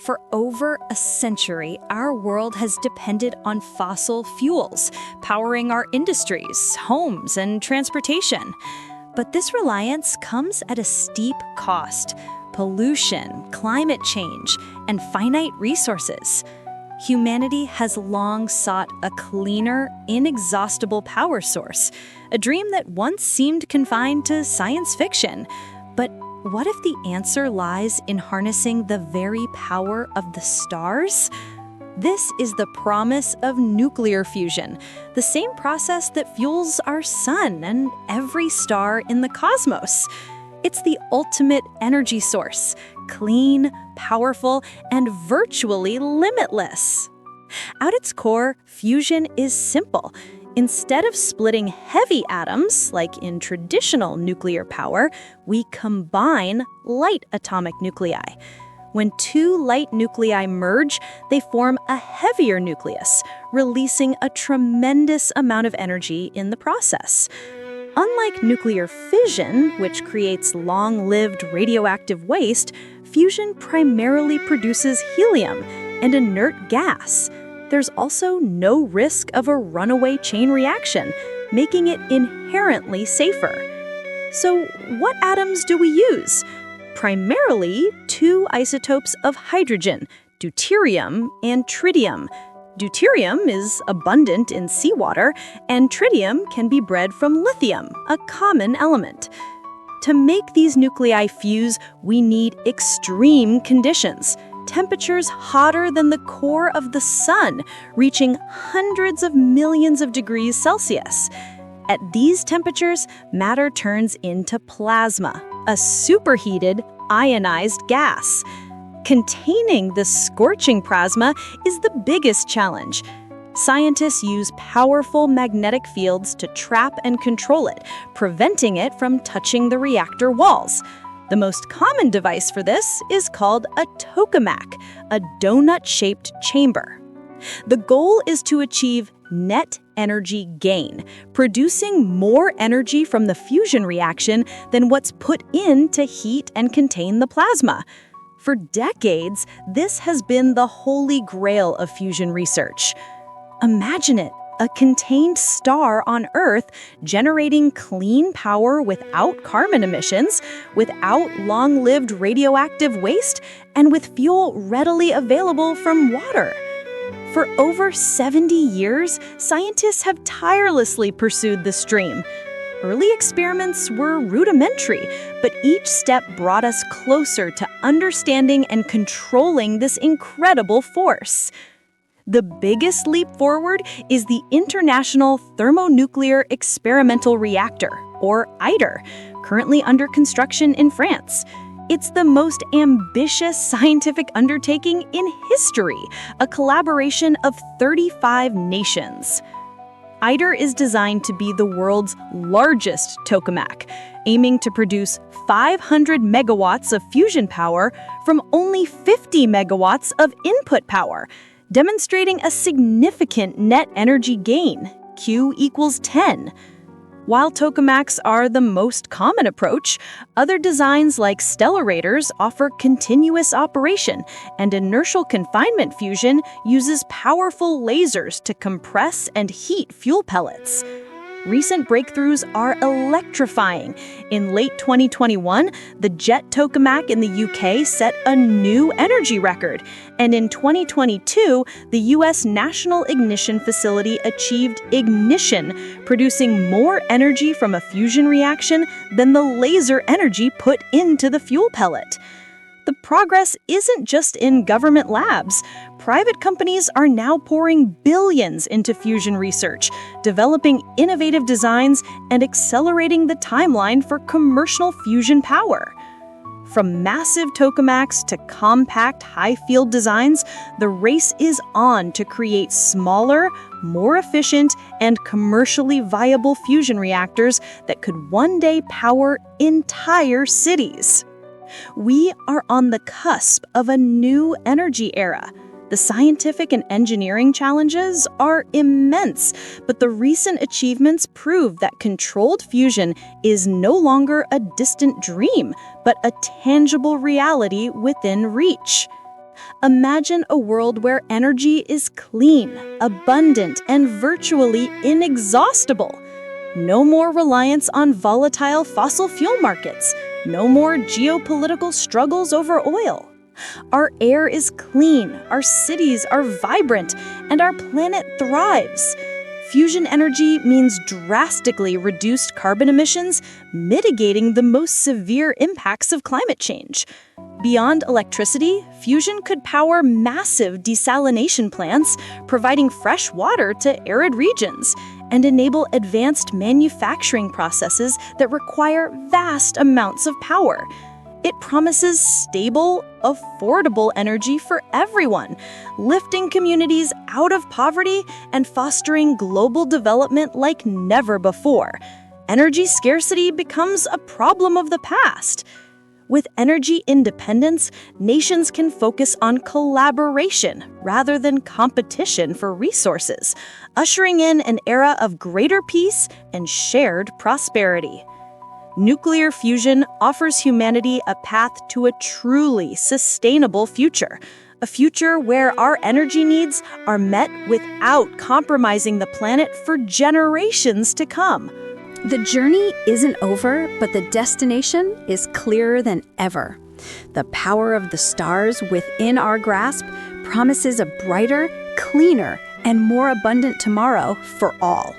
For over a century, our world has depended on fossil fuels, powering our industries, homes, and transportation. But this reliance comes at a steep cost: pollution, climate change, and finite resources. Humanity has long sought a cleaner, inexhaustible power source, a dream that once seemed confined to science fiction. But what if the answer lies in harnessing the very power of the stars? This is the promise of nuclear fusion, the same process that fuels our sun and every star in the cosmos. It's the ultimate energy source, clean, powerful, and virtually limitless. At its core, fusion is simple. Instead of splitting heavy atoms, like in traditional nuclear power, we combine light atomic nuclei. When two light nuclei merge, they form a heavier nucleus, releasing a tremendous amount of energy in the process. Unlike nuclear fission, which creates long-lived radioactive waste, fusion primarily produces helium, an inert gas. There's also no risk of a runaway chain reaction, making it inherently safer. So, what atoms do we use? Primarily two isotopes of hydrogen, deuterium and tritium. Deuterium is abundant in seawater, and tritium can be bred from lithium, a common element. To make these nuclei fuse, we need extreme conditions. Temperatures hotter than the core of the sun, reaching hundreds of millions of degrees Celsius. At these temperatures, matter turns into plasma, a superheated, ionized gas. Containing the scorching plasma is the biggest challenge. Scientists use powerful magnetic fields to trap and control it, preventing it from touching the reactor walls. The most common device for this is called a tokamak, a donut-shaped chamber. The goal is to achieve net energy gain, producing more energy from the fusion reaction than what's put in to heat and contain the plasma. For decades, this has been the holy grail of fusion research. Imagine it, a contained star on Earth generating clean power without carbon emissions, without long-lived radioactive waste, and with fuel readily available from water. For over 70 years, scientists have tirelessly pursued this dream. Early experiments were rudimentary, but each step brought us closer to understanding and controlling this incredible force. The biggest leap forward is the International Thermonuclear Experimental Reactor, or ITER, currently under construction in France. It's the most ambitious scientific undertaking in history, a collaboration of 35 nations. ITER is designed to be the world's largest tokamak, aiming to produce 500 megawatts of fusion power from only 50 megawatts of input power, demonstrating a significant net energy gain, Q equals 10. While tokamaks are the most common approach, other designs like stellarators offer continuous operation, and inertial confinement fusion uses powerful lasers to compress and heat fuel pellets. Recent breakthroughs are electrifying. In late 2021, the JET tokamak in the UK set a new energy record. And in 2022, the US National Ignition Facility achieved ignition, producing more energy from a fusion reaction than the laser energy put into the fuel pellet. The progress isn't just in government labs. Private companies are now pouring billions into fusion research, developing innovative designs and accelerating the timeline for commercial fusion power. From massive tokamaks to compact high-field designs, the race is on to create smaller, more efficient, and commercially viable fusion reactors that could one day power entire cities. We are on the cusp of a new energy era. The scientific and engineering challenges are immense, but the recent achievements prove that controlled fusion is no longer a distant dream, but a tangible reality within reach. Imagine a world where energy is clean, abundant, and virtually inexhaustible. No more reliance on volatile fossil fuel markets. No more geopolitical struggles over oil. Our air is clean, our cities are vibrant, and our planet thrives. Fusion energy means drastically reduced carbon emissions, mitigating the most severe impacts of climate change. Beyond electricity, fusion could power massive desalination plants, providing fresh water to arid regions, and enable advanced manufacturing processes that require vast amounts of power. It promises stable, affordable energy for everyone, lifting communities out of poverty and fostering global development like never before. Energy scarcity becomes a problem of the past. With energy independence, nations can focus on collaboration rather than competition for resources, ushering in an era of greater peace and shared prosperity. Nuclear fusion offers humanity a path to a truly sustainable future, a future where our energy needs are met without compromising the planet for generations to come. The journey isn't over, but the destination is clearer than ever. The power of the stars within our grasp promises a brighter, cleaner, and more abundant tomorrow for all.